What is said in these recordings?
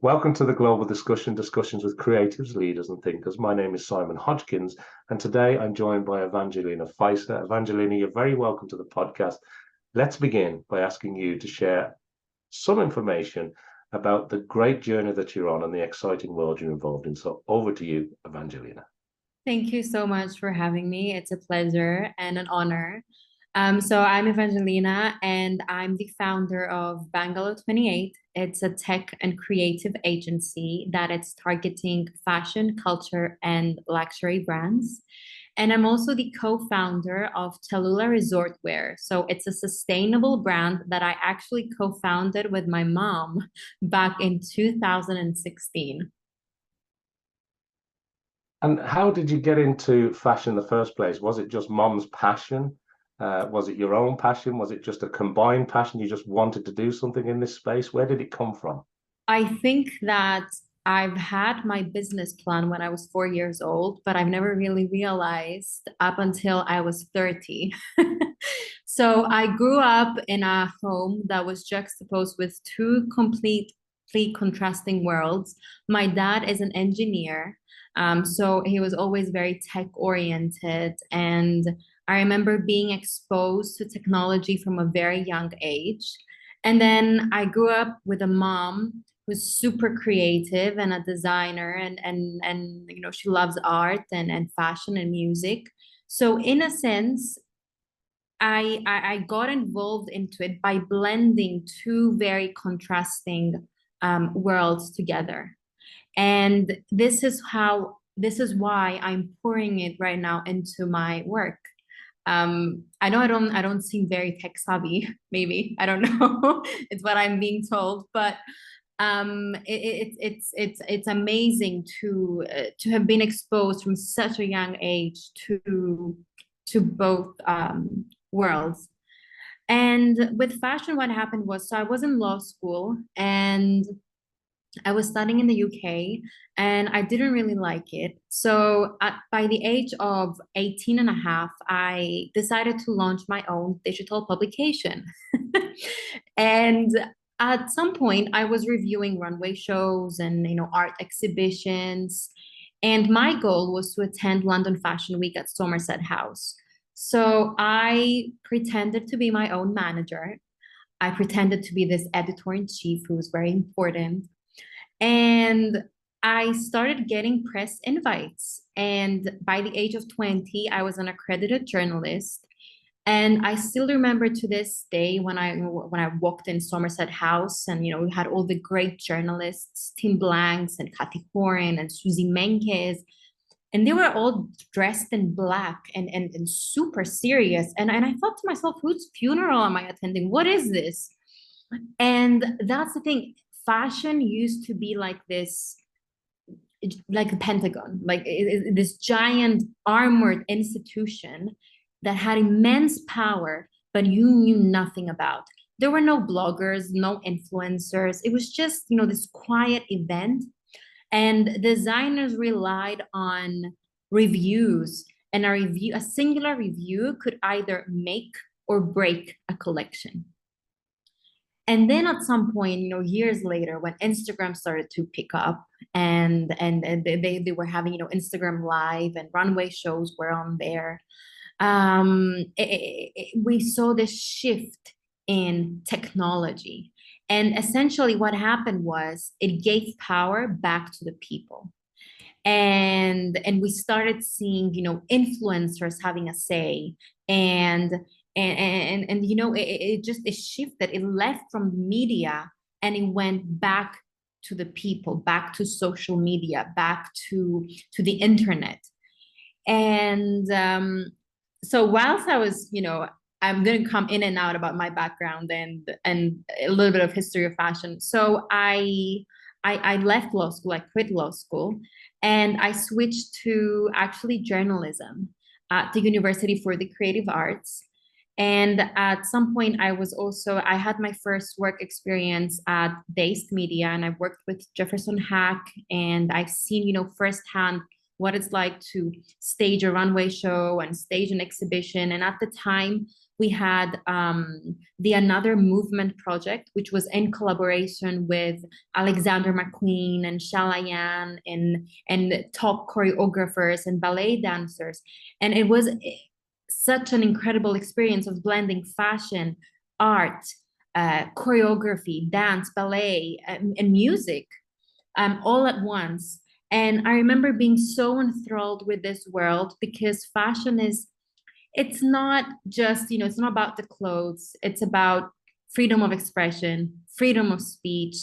Welcome to the Global Discussions with creatives, leaders, and thinkers. My name is Simon Hodgkins, and today I'm joined by Evangelina Fysa. Evangelina, you're very welcome to the podcast. Let's begin by asking you to share some information about the great journey that you're on and the exciting world you're involved in. So over to you, Evangelina. Thank you so much for having me. It's a pleasure and an honor. So I'm Evangelina, and I'm the founder of Bangalore 28. It's a tech and creative agency that it's targeting fashion, culture, and luxury brands. And I'm also the co-founder of Tallulah Resort Wear. So it's a sustainable brand that I actually co-founded with my mom back in 2016. And how did you get into fashion in the first place? Was it just mom's passion? Was it your own passion? Was it just a combined passion? You just wanted to do something in this space? Where did it come from? I think that I've had my business plan when I was 4 years old, but I've never really realized up until I was 30. So I grew up in a home that was juxtaposed with two completely contrasting worlds. My dad is an engineer, so he was always very tech oriented, and I remember being exposed to technology from a very young age. And then I grew up with a mom who's super creative and a designer, and she loves art and fashion and music. So in a sense, I got involved into it by blending two very contrasting worlds together. And this is why I'm pouring it right now into my work. I know I don't seem very tech savvy, maybe. I don't know. It's what I'm being told, but it's amazing to have been exposed from such a young age to both worlds. And with fashion, what happened was, so I was in law school and I was studying in the UK and I didn't really like it. So by the age of 18 and a half, I decided to launch my own digital publication. And at some point, I was reviewing runway shows and art exhibitions. And my goal was to attend London Fashion Week at Somerset House. So I pretended to be my own manager. I pretended to be this editor in chief who was very important. And I started getting press invites. And by the age of 20, I was an accredited journalist. And I still remember to this day when I walked in Somerset House, and we had all the great journalists, Tim Blanks and Kathy Horan and Susie Menkes, and they were all dressed in black and super serious. And I thought to myself, whose funeral am I attending? What is this? And that's the thing. Fashion used to be like this, like the Pentagon, like this giant armored institution that had immense power, but you knew nothing about. There were no bloggers, no influencers. It was just, this quiet event. And designers relied on reviews, and a singular review could either make or break a collection. And then at some point, years later, when Instagram started to pick up and they were having, Instagram Live and runway shows were on there, we saw this shift in technology. And essentially what happened was it gave power back to the people. And we started seeing, influencers having a say, it shifted. It left from media and it went back to the people, back to social media, back to the internet. And so whilst I was, I'm going to come in and out about my background and a little bit of history of fashion. So I left law school. I quit law school, and I switched to actually journalism at the University for the Creative Arts. And at some point, I had my first work experience at Dazed Media, and I worked with Jefferson Hack, and I've seen, firsthand what it's like to stage a runway show and stage an exhibition. And at the time, We had the Another Movement project, which was in collaboration with Alexander McQueen and Shalayan and top choreographers and ballet dancers. And it was such an incredible experience of blending fashion, art, choreography, dance, ballet, and music all at once. And I remember being so enthralled with this world because fashion is, it's not just, it's not about the clothes. It's about freedom of expression, freedom of speech.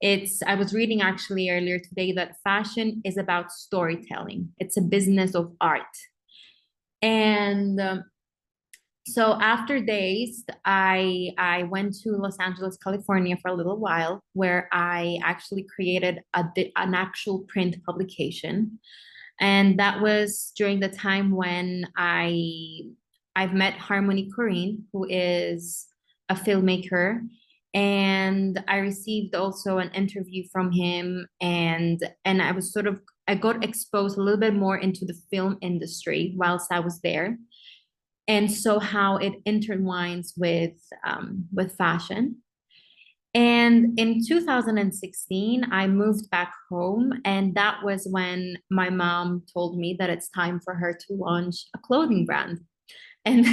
I was reading actually earlier today that fashion is about storytelling. It's a business of art. And so after Dazed, I went to Los Angeles, California for a little while, where I actually created an actual print publication. And that was during the time when I've met Harmony Korine, who is a filmmaker, and I received also an interview from him, and I got exposed a little bit more into the film industry whilst I was there, and so how it intertwines with fashion. And in 2016, I moved back home, and that was when my mom told me that it's time for her to launch a clothing brand. And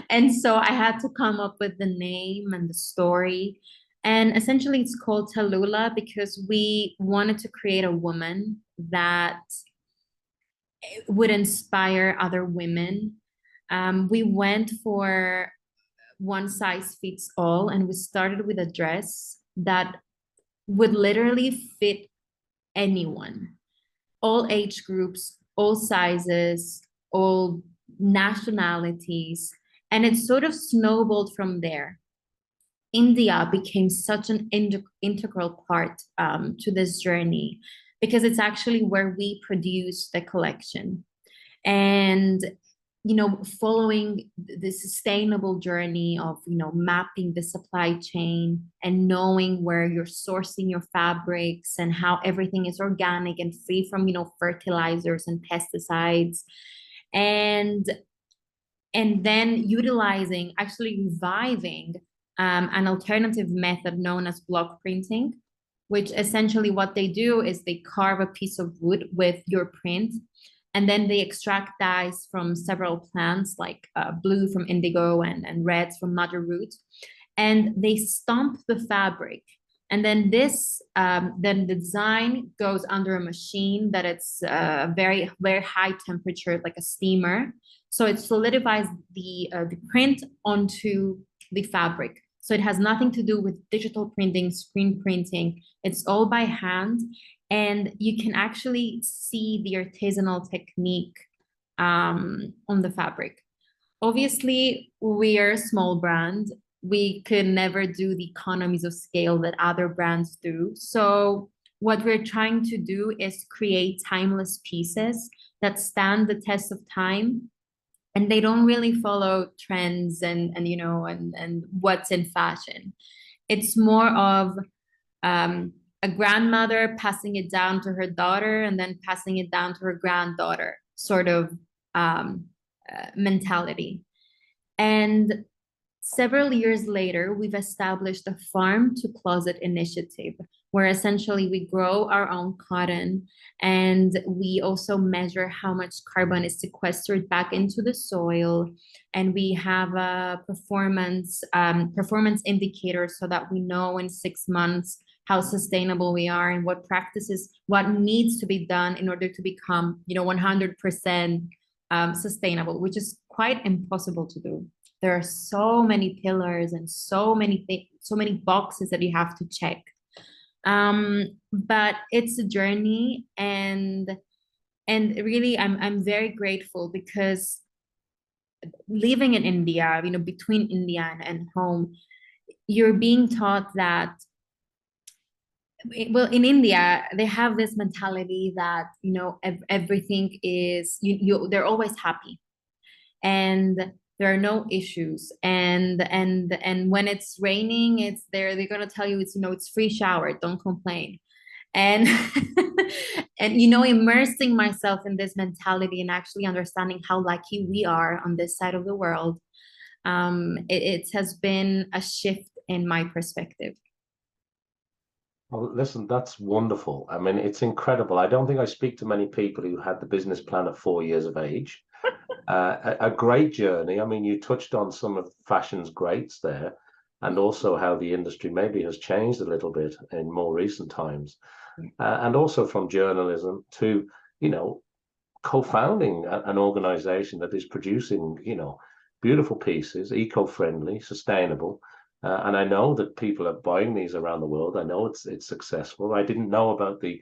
and so I had to come up with the name and the story. And essentially it's called Tallulah because we wanted to create a woman that would inspire other women. We went for one size fits all, and we started with a dress that would literally fit anyone, all age groups, all sizes, all nationalities, and it sort of snowballed from there. India became such an integral part to this journey because it's actually where we produce the collection. And following the sustainable journey of, mapping the supply chain and knowing where you're sourcing your fabrics and how everything is organic and free from, fertilizers and pesticides. And then utilizing, actually reviving an alternative method known as block printing, which essentially what they do is they carve a piece of wood with your print, and then they extract dyes from several plants, like blue from indigo and reds from madder root, and they stomp the fabric. And then then the design goes under a machine that it's very, very high temperature, like a steamer. So it solidifies the print onto the fabric. So it has nothing to do with digital printing, screen printing. It's all by hand. And you can actually see the artisanal technique on the fabric. Obviously, we are a small brand. We could never do the economies of scale that other brands do. So what we're trying to do is create timeless pieces that stand the test of time, and they don't really follow trends and what's in fashion. It's more of a grandmother passing it down to her daughter and then passing it down to her granddaughter sort of mentality. And several years later, we've established a farm to closet initiative, where essentially we grow our own cotton, and we also measure how much carbon is sequestered back into the soil. And we have a performance indicator so that we know in 6 months how sustainable we are and what needs to be done in order to become, 100% sustainable, which is quite impossible to do. There are so many pillars and so many boxes that you have to check. But it's a journey, and really I'm very grateful because living in India, between India and home, you're being taught that, well, in India, they have this mentality that, everything is, they're always happy and there are no issues. And when it's raining, they're going to tell you it's free shower, don't complain. And, and, immersing myself in this mentality and actually understanding how lucky we are on this side of the world. It has been a shift in my perspective. Well, listen, that's wonderful. I mean, it's incredible. I don't think I speak to many people who had the business plan at 4 years of age. A great journey. I mean, you touched on some of fashion's greats there, and also how the industry maybe has changed a little bit in more recent times. And also from journalism to, you know, co-founding an organization that is producing, you know, beautiful pieces, eco-friendly, sustainable. And I know that people are buying these around the world. I know it's successful. I didn't know about the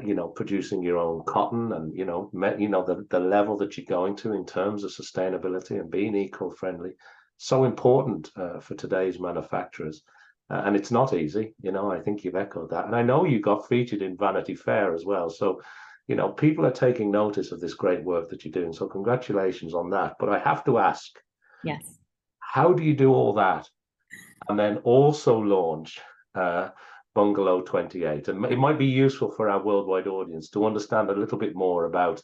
you know, producing your own cotton and, you know, the level that you're going to in terms of sustainability and being eco-friendly. So important for today's manufacturers. And it's not easy, you know, I think you've echoed that. And I know you got featured in Vanity Fair as well. So, you know, people are taking notice of this great work that you're doing. So congratulations on that. But I have to ask, Yes. how do you do all that and then also launch Bungalow 28? And it might be useful for our worldwide audience to understand a little bit more about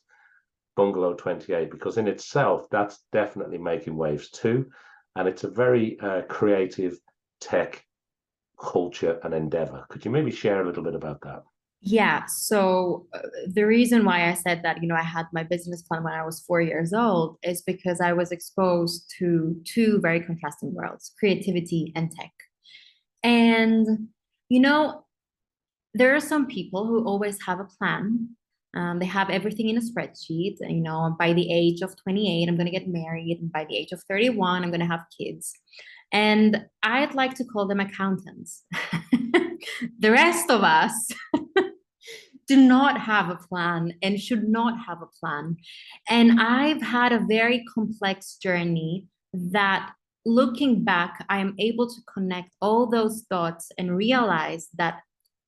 Bungalow 28, because in itself, that's definitely making waves too. And it's a very creative tech culture and endeavor. Could you maybe share a little bit about that? Yeah, so the reason why I said that, I had my business plan when I was 4 years old is because I was exposed to two very contrasting worlds, creativity and tech. And, you know, there are some people who always have a plan. They have everything in a spreadsheet. By the age of 28, I'm going to get married. And by the age of 31, I'm going to have kids. And I'd like to call them accountants. The rest of us do not have a plan and should not have a plan. And I've had a very complex journey that, looking back, I am able to connect all those dots and realize that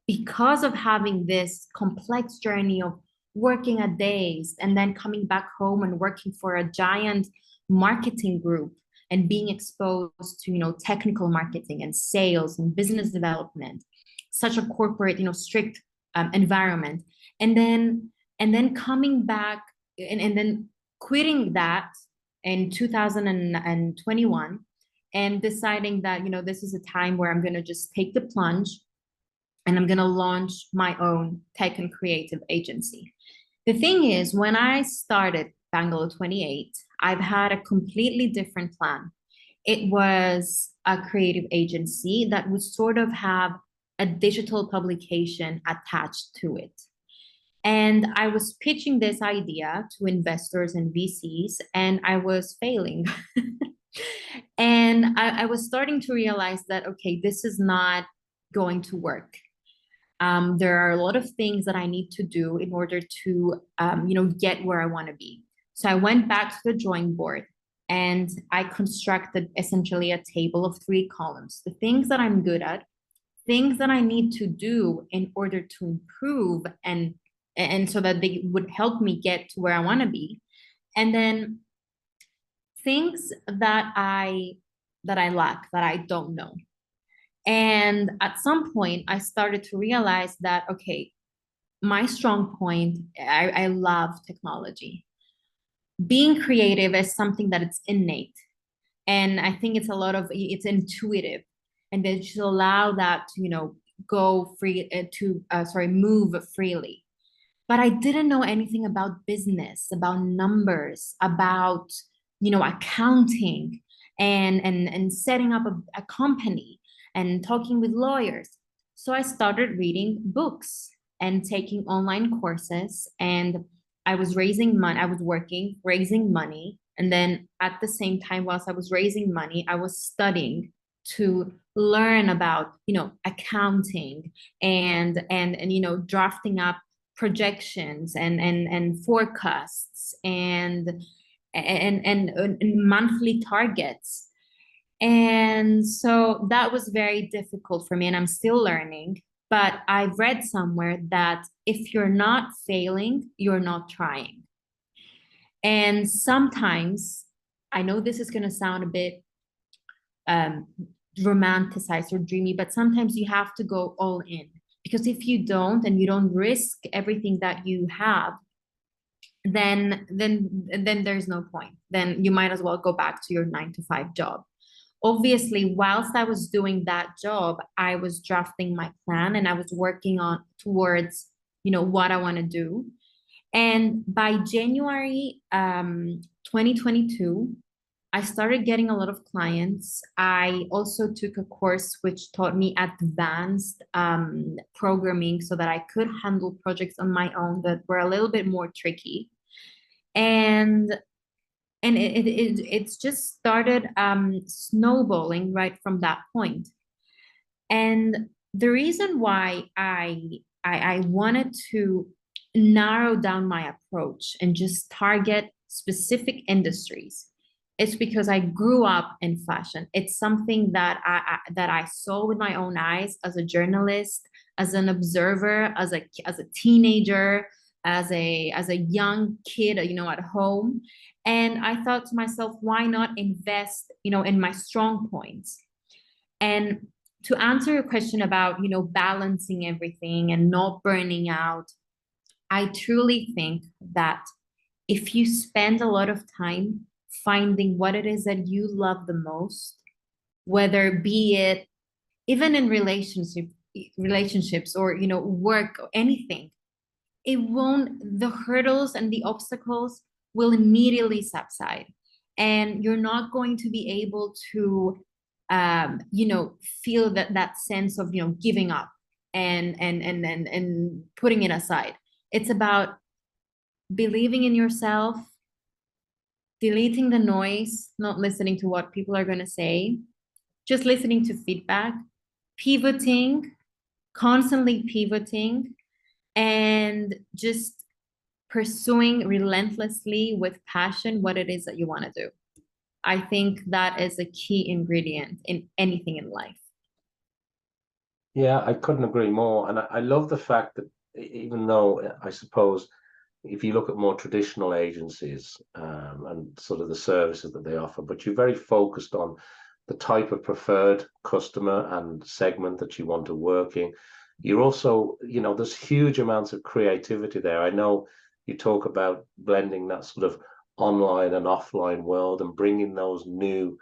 because of having this complex journey of working at Dazed and then coming back home and working for a giant marketing group and being exposed to, technical marketing and sales and business development, such a corporate, strict environment, and then coming back and then quitting that in 2021 and deciding that, this is a time where I'm going to just take the plunge and I'm going to launch my own tech and creative agency. The thing is, when I started Bungalow 28, I've had a completely different plan. It was a creative agency that would sort of have a digital publication attached to it. And I was pitching this idea to investors and VCs, and I was failing. And I was starting to realize that, okay, this is not going to work. There are a lot of things that I need to do in order to, get where I want to be. So I went back to the drawing board and I constructed essentially a table of 3 columns: the things that I'm good at, things that I need to do in order to improve and so that they would help me get to where I want to be, and then things that I lack, that I don't know. And at some point, I started to realize that, okay, my strong point, I love technology. Being creative is something that it's innate. And I think it's intuitive. And then just allow that to, go free, move freely. But I didn't know anything about business, about numbers, about, accounting and setting up a company and talking with lawyers. So I started reading books and taking online courses, and I was raising money. I was working, raising money. And then at the same time, whilst I was raising money, I was studying to learn about, accounting and drafting up projections and forecasts and monthly targets. And so that was very difficult for me, and I'm still learning. But I've read somewhere that if you're not failing, you're not trying. And sometimes, I know this is going to sound a bit romanticized or dreamy, but sometimes you have to go all in. Because if you don't, and you don't risk everything that you have, then there's no point. Then you might as well go back to your 9 to 5 job. Obviously, whilst I was doing that job, I was drafting my plan and I was working on towards, what I want to do. And by January 2022, I started getting a lot of clients. I also took a course which taught me advanced programming so that I could handle projects on my own that were a little bit more tricky. And it's just started snowballing right from that point. And the reason why I wanted to narrow down my approach and just target specific industries, it's because I grew up in fashion. It's something that I saw with my own eyes as a journalist, as an observer, as a teenager, as a young kid, at home. And I thought to myself, why not invest, in my strong points? And to answer your question about, balancing everything and not burning out, I truly think that if you spend a lot of time finding what it is that you love the most, whether be it even in relationships or, work or anything, the hurdles and the obstacles will immediately subside. And you're not going to be able to, feel that sense of, giving up and putting it aside. It's about believing in yourself, deleting the noise, not listening to what people are going to say, just listening to feedback, pivoting, constantly pivoting, and just pursuing relentlessly with passion what it is that you want to do. I think that is a key ingredient in anything in life. Yeah, I couldn't agree more. And I love the fact that even though I suppose if you look at more traditional agencies and sort of the services that they offer, but you're very focused on the type of preferred customer and segment that you want to work in. You're also, there's huge amounts of creativity there. I know you talk about blending that sort of online and offline world and bringing those new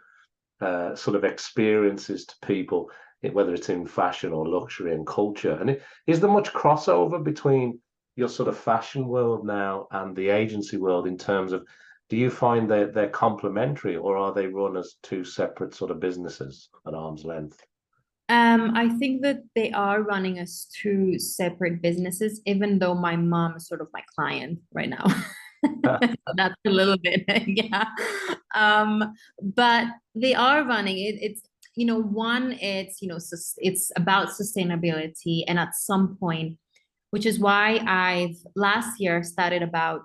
sort of experiences to people, whether it's in fashion or luxury and culture. And is there much crossover between your sort of fashion world now and the agency world in terms of, do you find that they're complementary, or are they run as two separate sort of businesses at arm's length? I think that they are running as two separate businesses, even though my mom is sort of my client right now. That's a little bit, yeah. But they are running it. It's, one, it's, it's about sustainability. And at some point, which is why I've last year started about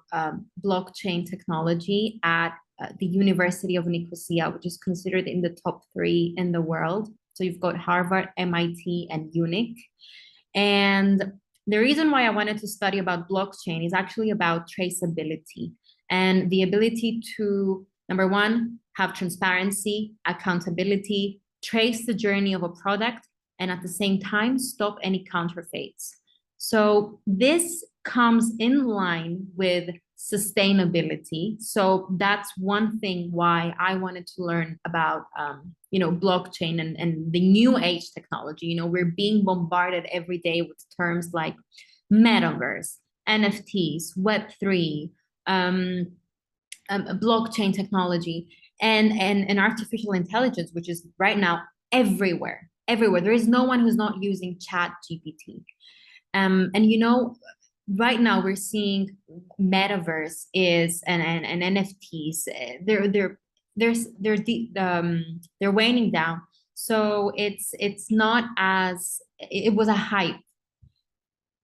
blockchain technology at the University of Nicosia, which is considered in the top 3 in the world. So you've got Harvard, MIT, and UNIC. And the reason why I wanted to study about blockchain is actually about traceability and the ability to, number one, have transparency, accountability, trace the journey of a product, and at the same time, stop any counterfeits. So this comes in line with sustainability. So that's one thing why I wanted to learn about, blockchain and the new age technology. We're being bombarded every day with terms like metaverse, NFTs, Web3, blockchain technology, and artificial intelligence, which is right now everywhere. There is no one who's not using Chat GPT. And right now we're seeing metaverse is and NFTs. They're waning down. So it's not as it was a hype,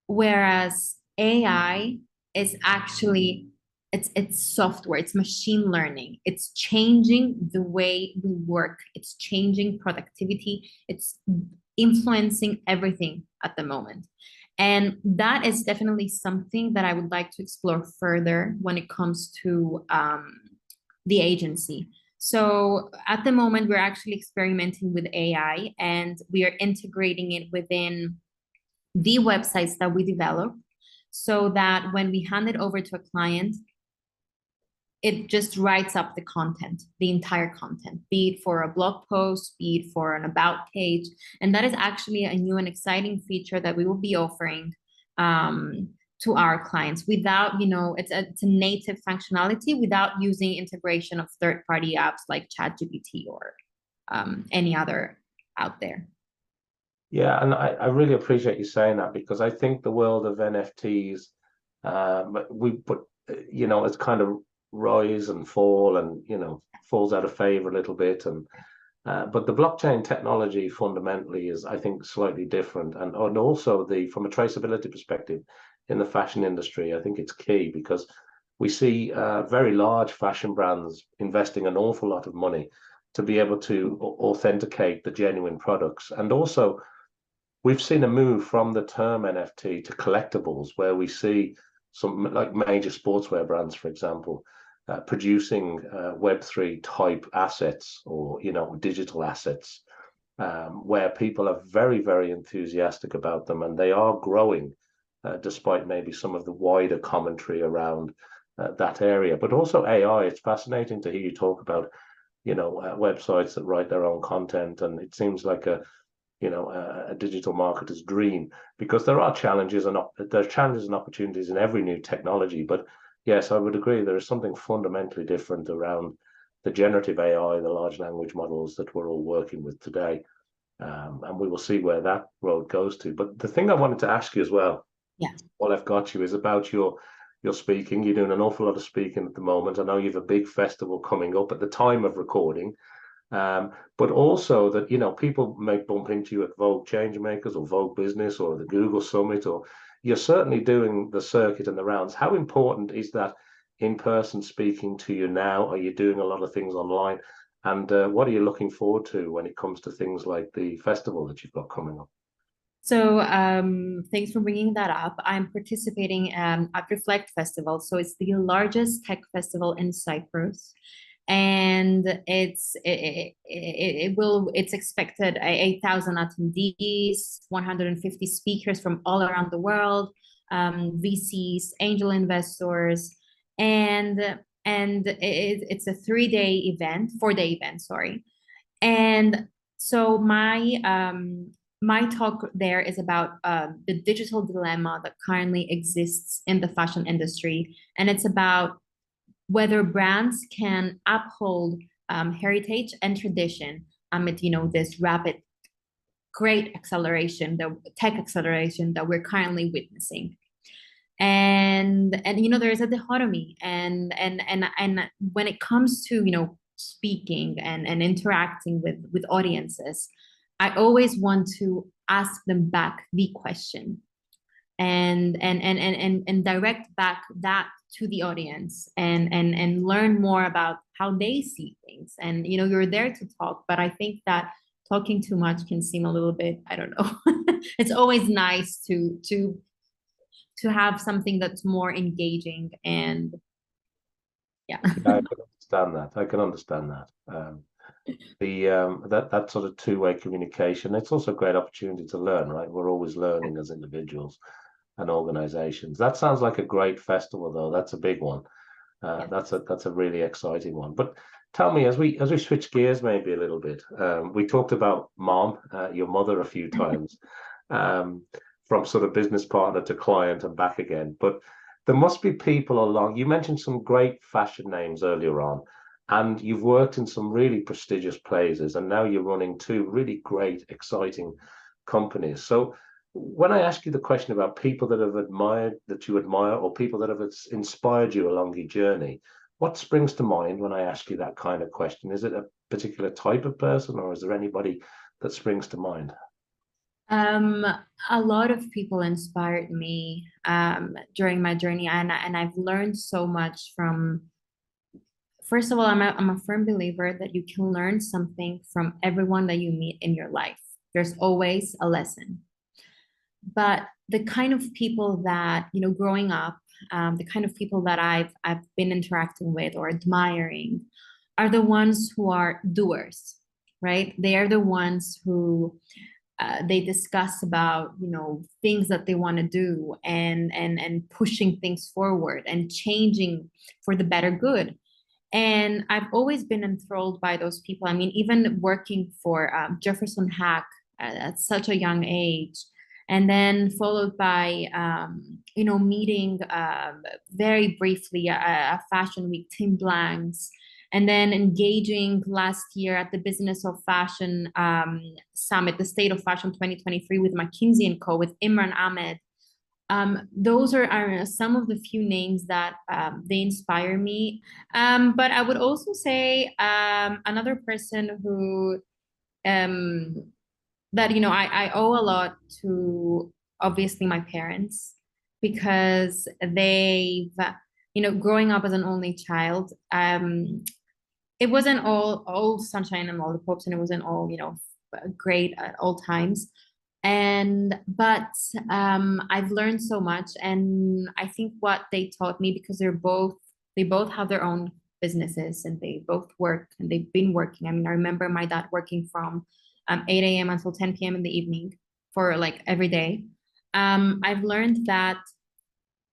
whereas AI is actually it's software, it's machine learning. It's changing the way we work. It's changing productivity. It's influencing everything at the moment. And that is definitely something that I would like to explore further when it comes to the agency. So at the moment, we're actually experimenting with AI and we are integrating it within the websites that we develop so that when we hand it over to a client, it just writes up the content, the entire content, be it for a blog post, be it for an about page. And that is actually a new and exciting feature that we will be offering to our clients without, it's a native functionality without using integration of third-party apps like ChatGPT or any other out there. Yeah, and I really appreciate you saying that, because I think the world of NFTs, we put, it's kind of rise and fall, and falls out of favor a little bit, and but the blockchain technology fundamentally is, I think, slightly different, and also from a traceability perspective in the fashion industry, I think it's key, because we see very large fashion brands investing an awful lot of money to be able to authenticate the genuine products. And also, we've seen a move from the term NFT to collectibles, where we see some like major sportswear brands, for example, producing Web3 type assets, or digital assets, where people are very, very enthusiastic about them, and they are growing, despite maybe some of the wider commentary around that area. But also AI, it's fascinating to hear you talk about websites that write their own content, and it seems like a digital marketer's dream, because there are challenges and opportunities in every new technology. But yes, I would agree, there is something fundamentally different around the generative AI, the large language models that we're all working with today, and we will see where that road goes to. But the thing I wanted to ask you as well, while I've got you, is about your speaking. You're doing an awful lot of speaking at the moment. I know you have a big festival coming up at the time of recording. But also that, people may bump into you at Vogue Changemakers or Vogue Business or the Google Summit, or you're certainly doing the circuit and the rounds. How important is that in-person speaking to you now? Are you doing a lot of things online? And what are you looking forward to when it comes to things like the festival that you've got coming up? So thanks for bringing that up. I'm participating at Reflect Festival. So it's the largest tech festival in Cyprus. And it's expected 8,000 attendees, 150 speakers from all around the world, VCs, angel investors, and it's a 4-day event, sorry. And so my talk there is about the digital dilemma that currently exists in the fashion industry, and it's about whether brands can uphold heritage and tradition amid, this rapid, great acceleration, the tech acceleration that we're currently witnessing. And there is a dichotomy, and when it comes to speaking and interacting with audiences, I always want to ask them back the question, and direct back that to the audience, and learn more about how they see things. And you're there to talk, but I think that talking too much can seem a little bit, I don't know. It's always nice to have something that's more engaging. And yeah. I can understand that. That sort of two-way communication, it's also a great opportunity to learn, right? We're always learning as individuals and organizations. That sounds like a great festival, though. That's a big one. That's a really exciting one. But tell me, as we switch gears maybe a little bit, we talked about mom, your mother, a few times, from sort of business partner to client and back again. But there must be people along. You mentioned some great fashion names earlier on, and you've worked in some really prestigious places, and now you're running two really great, exciting companies. So when I ask you the question about people that you admire, or people that have inspired you along your journey, what springs to mind when I ask you that kind of question? Is it a particular type of person, or is there anybody that springs to mind? A lot of people inspired me during my journey, and I've learned so much from. First of all, I'm a firm believer that you can learn something from everyone that you meet in your life. There's always a lesson. But the kind of people that, growing up, the kind of people that I've been interacting with or admiring are the ones who are doers, right? They are the ones who they discuss about, things that they want to do, and pushing things forward and changing for the better good. And I've always been enthralled by those people. I mean, even working for Jefferson Hack at such a young age, and then followed by, meeting very briefly a Fashion Week, Tim Blanks, and then engaging last year at the Business of Fashion Summit, the State of Fashion 2023 with McKinsey and Co. with Imran Ahmed. Those are some of the few names that they inspire me. But I would also say another person who that I owe a lot to, obviously, my parents, because they've growing up as an only child, it wasn't all sunshine and lollipops, and it wasn't all great at all times. But I've learned so much, and I think what they taught me, because they both have their own businesses, and they both work, and they've been working. I mean, I remember my dad working from 8 a.m. until 10 p.m. in the evening for like every day. I've learned that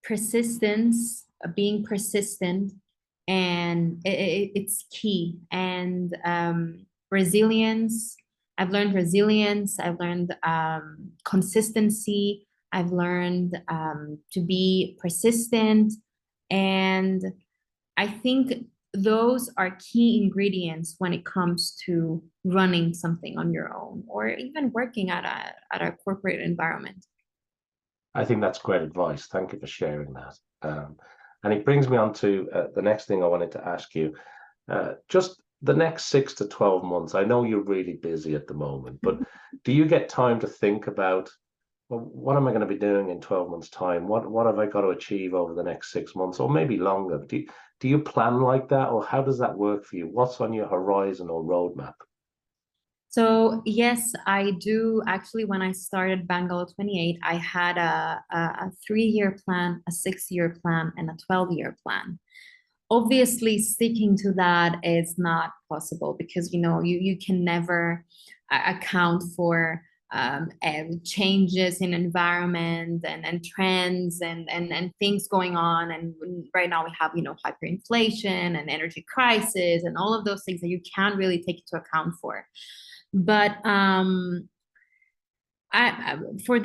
persistence, being persistent, and it's key. And resilience. I've learned resilience. I've learned consistency. I've learned to be persistent. And I think those are key ingredients when it comes to running something on your own, or even working at a corporate environment. I think that's great advice. Thank you for sharing that. And it brings me on to the next thing I wanted to ask you. Just the next 6 to 12 months, I know you're really busy at the moment, but do you get time to think about, well, what am I going to be doing in 12 months' time? What have I got to achieve over the next 6 months, or maybe longer? Do you plan like that, or how does that work for you? What's on your horizon or roadmap? So yes, I do. Actually, when I started Bangalore 28, I had a 3-year plan, a 6-year plan, and a 12-year plan. Obviously, sticking to that is not possible, because you can never account for changes in environment and trends and things going on. And right now we have hyperinflation and energy crisis and all of those things that you can't really take into account for. But for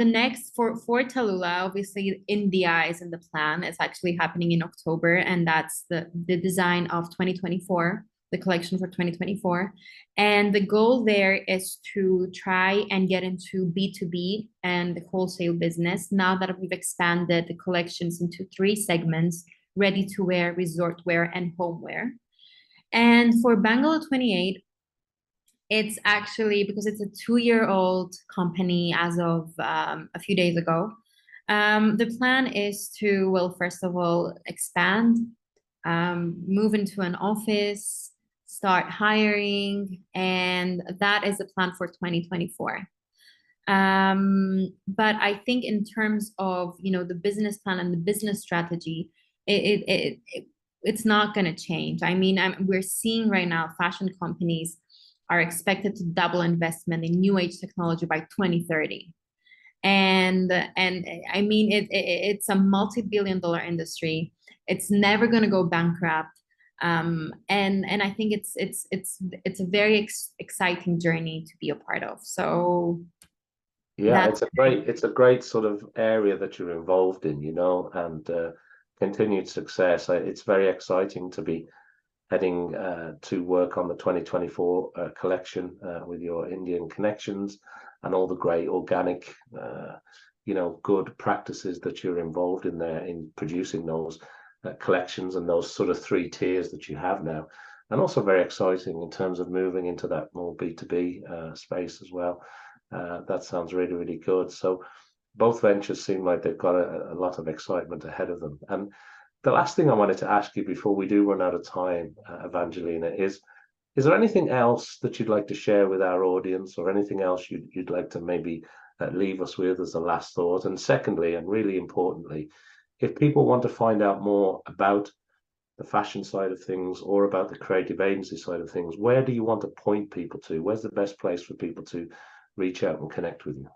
Tallulah, obviously India is in the plan. It's actually happening in October, and that's the design of 2024, the collection for 2024. And the goal there is to try and get into B2B and the wholesale business, now that we've expanded the collections into 3 segments: ready to wear, resort wear, and homeware. And for Bangalore 28, it's actually, because it's a 2-year-old company as of a few days ago. The plan is to, well, first of all, expand, move into an office, start hiring, and that is the plan for 2024. But I think in terms of the business plan and the business strategy, it's not going to change. I mean, we're seeing right now fashion companies are expected to double investment in new age technology by 2030. And I mean, it's a multi-billion-dollar industry. It's never going to go bankrupt. And I think it's a very exciting journey to be a part of. So yeah, it's a great sort of area that you're involved in, and continued success. It's very exciting to be heading to work on the 2024 collection with your Indian connections and all the great organic, good practices that you're involved in there in producing those collections and those sort of 3 tiers that you have now. And also very exciting in terms of moving into that more B2B space as well. That sounds really, really good. So both ventures seem like they've got a lot of excitement ahead of them. And the last thing I wanted to ask you before we do run out of time, Evangelina, is there anything else that you'd like to share with our audience, or anything else you'd like to maybe leave us with as a last thought? And secondly, and really importantly, if people want to find out more about the fashion side of things or about the creative agency side of things, where do you want to point people to? Where's the best place for people to reach out and connect with you?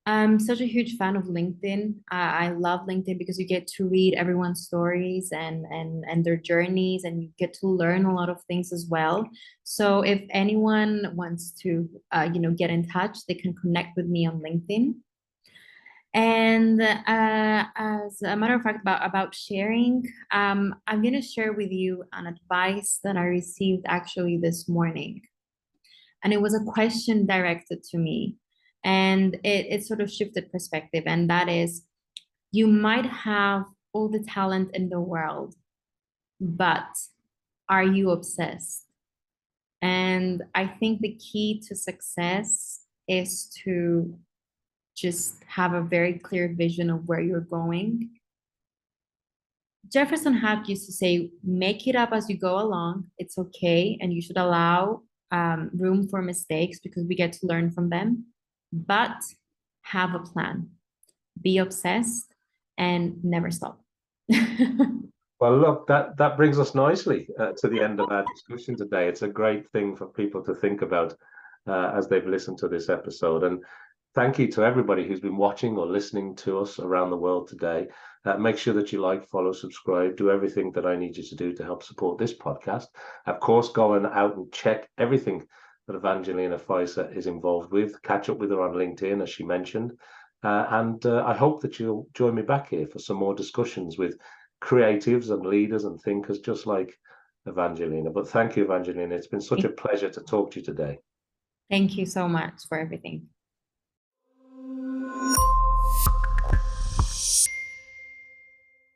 I'm such a huge fan of LinkedIn. I love LinkedIn because you get to read everyone's stories and their journeys, and you get to learn a lot of things as well. So if anyone wants to, get in touch, they can connect with me on LinkedIn. And as a matter of fact, about sharing, I'm going to share with you an advice that I received actually this morning. And it was a question directed to me. And it sort of shifted perspective. And that is, you might have all the talent in the world, but are you obsessed? And I think the key to success is to just have a very clear vision of where you're going. Jefferson Hack used to say, make it up as you go along. It's okay. And you should allow room for mistakes because we get to learn from them. But have a plan, be obsessed, and never stop. Well, look, that brings us nicely to the end of our discussion today. It's a great thing for people to think about as they've listened to this episode. And thank you to everybody who's been watching or listening to us around the world today. Make sure that you like, follow, subscribe, do everything that I need you to do to help support this podcast. Of course, go out and check everything that Evangelina Fysa is involved with. Catch up with her on LinkedIn, as she mentioned. And I hope that you'll join me back here for some more discussions with creatives and leaders and thinkers just like Evangelina. But thank you, Evangelina. It's been such a pleasure to talk to you today. Thank you so much for everything.